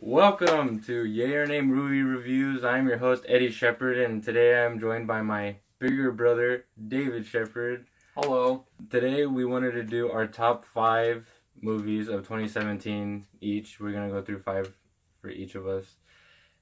Welcome to Yay or Nay Movie Reviews. I'm your host, Eddie Shepherd, and today I'm joined by my bigger brother, David Shepherd. Hello. Today we wanted to do our top 5 movies of 2017 each. We're going to go through 5 for each of us.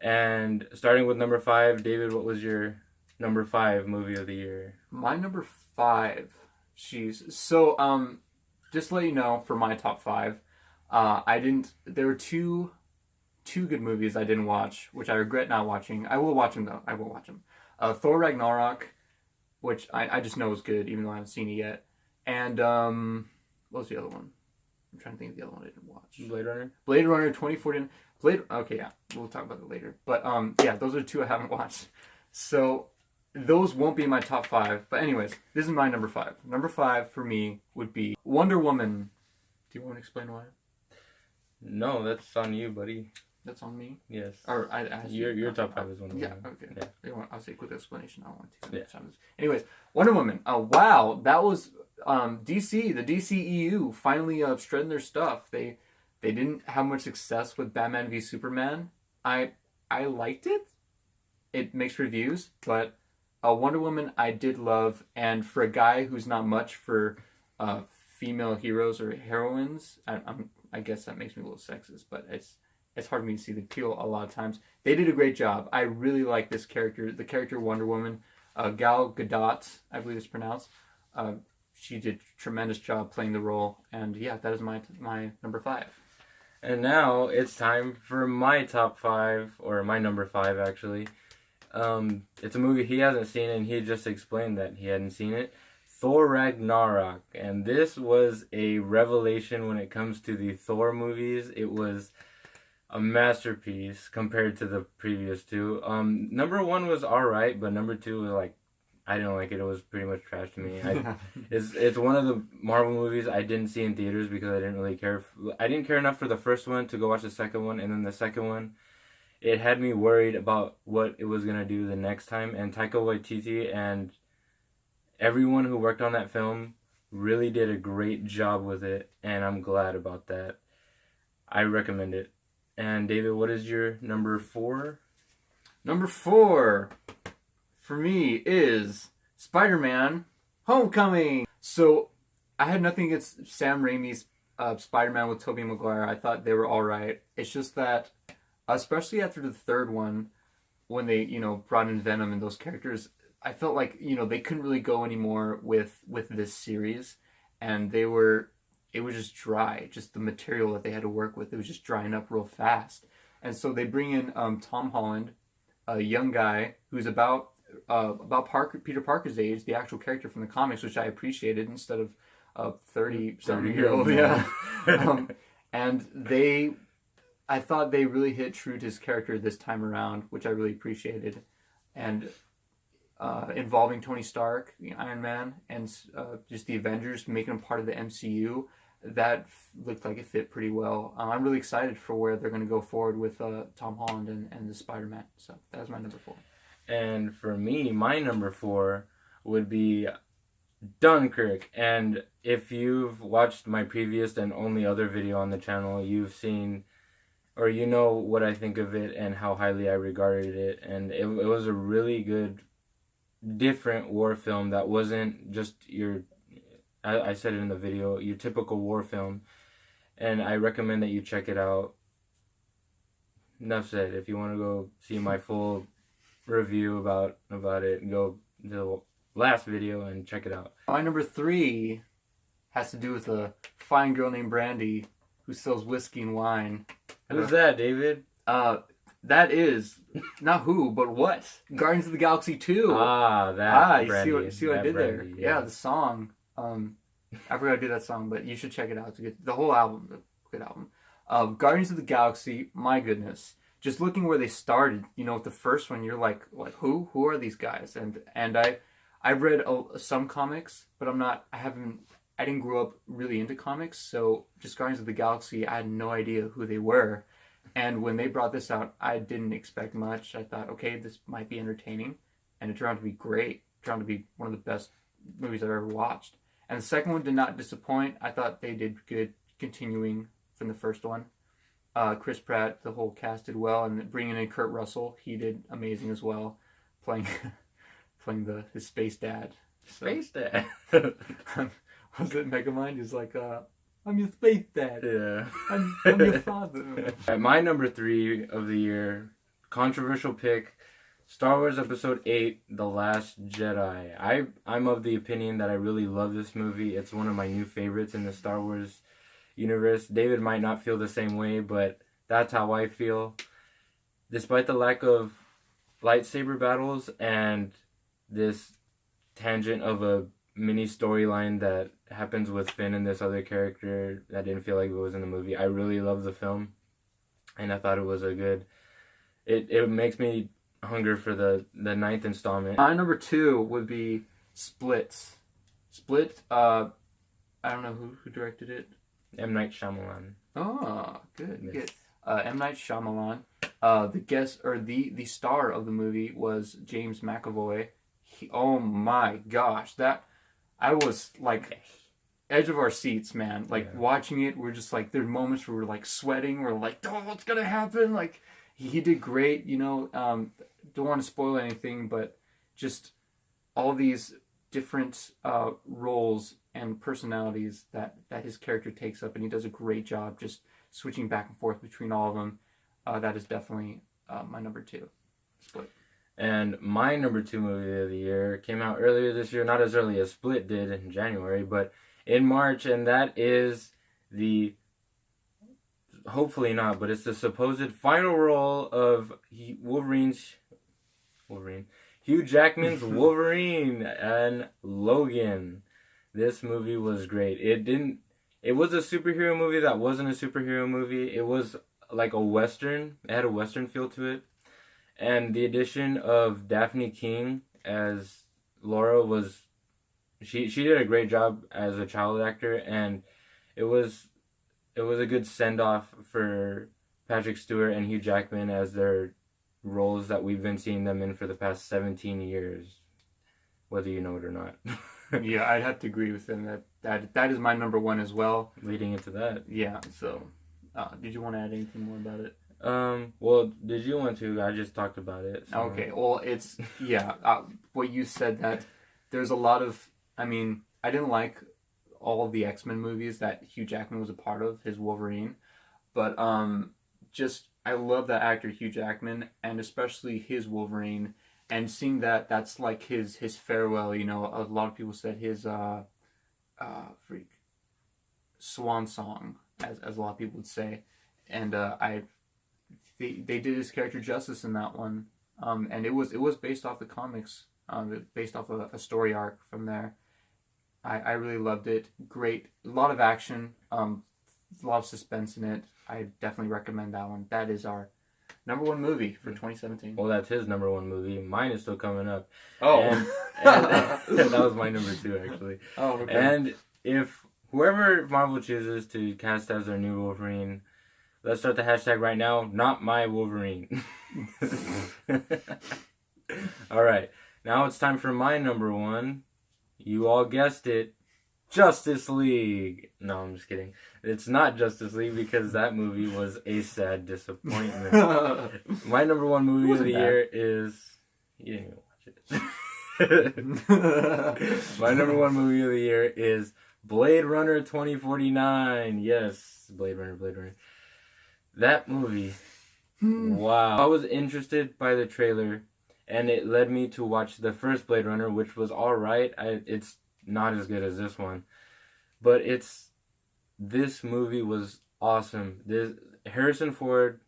And starting with number 5, David, what was your number 5 movie of the year? My number 5. Jeez. So, just to let you know, for my top 5, there were two good movies I didn't watch, which I regret not watching. I will watch them, though. I will watch them. Thor Ragnarok, which I just know is good, even though I haven't seen it yet. And, what was the other one? I'm trying to think of the other one I didn't watch. Blade Runner? Blade Runner 2049. Okay, yeah. We'll talk about it later. But, yeah, those are 2 I haven't watched. So, those won't be in my top 5. But anyways, this is my number 5. Number 5 for me would be Wonder Woman. Do you want to explain why? No, that's on you, buddy. That's on me? Yes. Or I asked you. Your top 5 is Wonder Woman. Yeah, okay. Yeah. I'll say a quick explanation. I don't want to. Yeah. Anyways, Wonder Woman. Wow, that was DC. The DCEU finally straightened their stuff. They didn't have much success with Batman v Superman. I liked it. It makes reviews, but Wonder Woman I did love, and for a guy who's not much for female heroes or heroines, I guess that makes me a little sexist, but it's hard for me to see the appeal a lot of times. They did a great job. I really like this character, the character Wonder Woman, Gal Gadot, I believe it's pronounced. She did a tremendous job playing the role, and yeah, that is my number 5. And now it's time for my top 5, or my number 5 actually. It's a movie he hasn't seen, and he just explained that he hadn't seen it. Thor Ragnarok, and this was a revelation when it comes to the Thor movies. It was a masterpiece compared to the previous 2. Number 1 was alright, but number 2 was like, I didn't like it. It was pretty much trash to me. It's one of the Marvel movies I didn't see in theaters because I didn't really care. I didn't care enough for the first one to go watch the second one, and then the second one, it had me worried about what it was gonna do the next time. And Taika Waititi and everyone who worked on that film really did a great job with it, and I'm glad about that. I recommend it. And David, what is your number 4? Number 4 for me is Spider-Man Homecoming. So I had nothing against Sam Raimi's Spider-Man with Tobey Maguire. I thought they were all right. It's just that, especially after the third one, when they brought in Venom and those characters, I felt like they couldn't really go anymore with this series, and it was just dry. Just the material that they had to work with, it was just drying up real fast. And so they bring in Tom Holland, a young guy who's about Peter Parker's age, the actual character from the comics, which I appreciated, instead of 30-something-year-old. Yeah. And I thought they really hit true to his character this time around, which I really appreciated. And involving Tony Stark, Iron Man, and just the Avengers, making him part of the MCU, that looked like it fit pretty well. I'm really excited for where they're going to go forward with Tom Holland and the Spider-Man. So that was my number 4. And for me, my number 4 would be Dunkirk. And if you've watched my previous and only other video on the channel, you've seen, or you know what I think of it and how highly I regarded it. And it was a really good, different war film that wasn't just your, I said it in the video, your typical war film. And I recommend that you check it out. Enough said. If you want to go see my full review about it, go to the last video and check it out. My number 3 has to do with a fine girl named Brandy who sells whiskey and wine. Who's that, David? That is not who, but what? Guardians of the Galaxy 2. That. Brandy, you see what I did Brandy, there? Yeah, the song. I forgot to do that song, but you should check it out. It's good. The whole album, a good album. Guardians of the Galaxy. My goodness. Just looking where they started, with the first one, you're like who are these guys? And I've read some comics, but I didn't grow up really into comics, so just Guardians of the Galaxy, I had no idea who they were. And when they brought this out, I didn't expect much. I thought, okay, this might be entertaining, and it turned out to be great. It turned out to be one of the best movies I've ever watched. And the second one did not disappoint. I thought they did good, continuing from the first one. Chris Pratt, the whole cast did well, and bringing in Kurt Russell, he did amazing as well, playing playing his space dad. Space Dad. Was it Megamind? He's like, I'm your space dad. Yeah. I'm your father. At my number 3 of the year, controversial pick, Star Wars Episode 8, The Last Jedi. I'm of the opinion that I really love this movie. It's one of my new favorites in the Star Wars universe. David might not feel the same way, but that's how I feel. Despite the lack of lightsaber battles and this tangent of a mini storyline that happens with Finn and this other character that didn't feel like it was in the movie, I really love the film, and I thought it was a good. It makes me hunger for the ninth installment. My number 2 would be Split. Split. I don't know who directed it. M. Night Shyamalan. Oh, good, Yes. good. M. Night Shyamalan. The star of the movie was James McAvoy. Oh my gosh, that I was like edge of our seats, man. Like watching it, we're just like, there are moments where we're like sweating. We're like, oh, what's gonna happen? Like he did great, you know. Don't want to spoil anything, but just all these different roles and personalities that his character takes up, and he does a great job just switching back and forth between all of them. That is definitely my number 2. Split. And my number 2 movie of the year came out earlier this year, not as early as Split did in January, but in March, and that is hopefully not, but it's the supposed final role of Hugh Jackman's Wolverine and Logan. This movie was great. It was a superhero movie that wasn't a superhero movie. It was like a Western. It had a Western feel to it. And the addition of Daphne King as Laura was... She did a great job as a child actor, and it was a good send-off for Patrick Stewart and Hugh Jackman as their roles that we've been seeing them in for the past 17 years, whether you know it or not. Yeah, I'd have to agree with him. That is my number 1 as well. Leading into that. Yeah, so did you want to add anything more about it? Well, did you want to? I just talked about it. So. Okay, well, it's, what you said, that there's a lot of, I mean, I didn't like all of the X-Men movies that Hugh Jackman was a part of, his Wolverine, but I love that actor Hugh Jackman, and especially his Wolverine, and seeing that's like his farewell, you know. A lot of people said his swan song, as a lot of people would say, and they did his character justice in that one, and it was based off the comics, based off a story arc from there. I really loved it. Great, a lot of action, a lot of suspense in it. I definitely recommend that one. That is our number 1 movie for 2017. Well, that's his number 1 movie. Mine is still coming up. Oh, and that was my number 2 actually. Oh, okay. And if whoever Marvel chooses to cast as their new Wolverine, let's start the hashtag right now. Not my Wolverine. All right, now it's time for my number 1. You all guessed it. Justice League. No, I'm just kidding. It's not Justice League because that movie was a sad disappointment. My number 1 movie of the year is... You didn't even watch it. My number 1 movie of the year is Blade Runner 2049. Yes, Blade Runner. That movie. Wow. I was interested by the trailer, and it led me to watch the first Blade Runner, which was alright. It's not as good as this one, but this movie was awesome. Harrison Ford,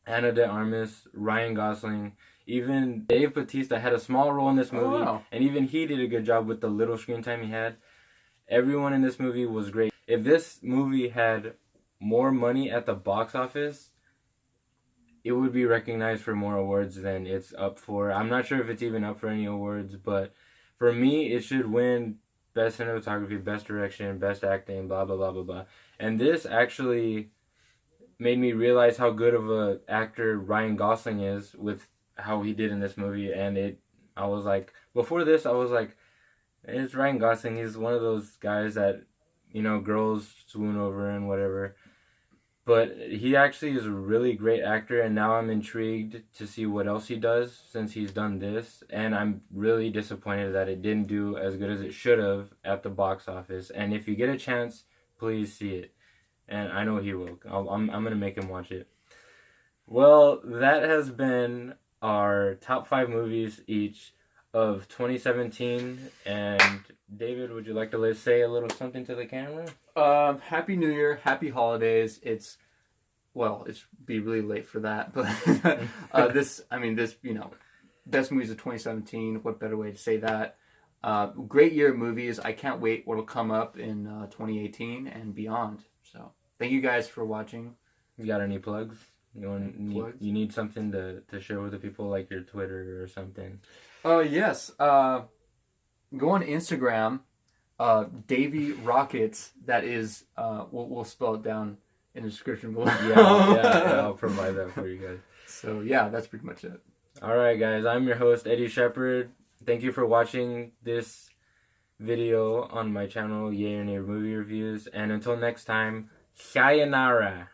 Ana de Armas, Ryan Gosling, even Dave Bautista had a small role in this movie. Oh, wow. And even he did a good job with the little screen time he had. Everyone in this movie was great. If this movie had more money at the box office, it would be recognized for more awards than it's up for. I'm not sure if it's even up for any awards, but for me, it should win Best Cinematography, Best Direction, Best Acting, blah, blah, blah, blah, blah. And this actually made me realize how good of a actor Ryan Gosling is with how he did in this movie. And I was like, before this, I was like, it's Ryan Gosling. He's one of those guys that, you know, girls swoon over and whatever. But he actually is a really great actor, and now I'm intrigued to see what else he does since he's done this. And I'm really disappointed that it didn't do as good as it should have at the box office. And if you get a chance, please see it. And I know he will. I'm going to make him watch it. Well, that has been our top 5 movies each of 2017. And David, would you like to say a little something to the camera? Happy New Year, happy holidays. It's be really late for that, but this, best movies of 2017. What better way to say that? Great year of movies. I can't wait what'll come up in 2018 and beyond. So thank you guys for watching. You got any plugs? You need something to share with the people, like your Twitter or something? Yes. Go on Instagram. davyrockitt. That is. We'll spell it down in the description below. Yeah, I'll provide that for you guys. So yeah, that's pretty much it. All right, guys. I'm your host, Eddie Shepherd. Thank you for watching this video on my channel, Yay or Nay Movie Reviews. And until next time, sayonara.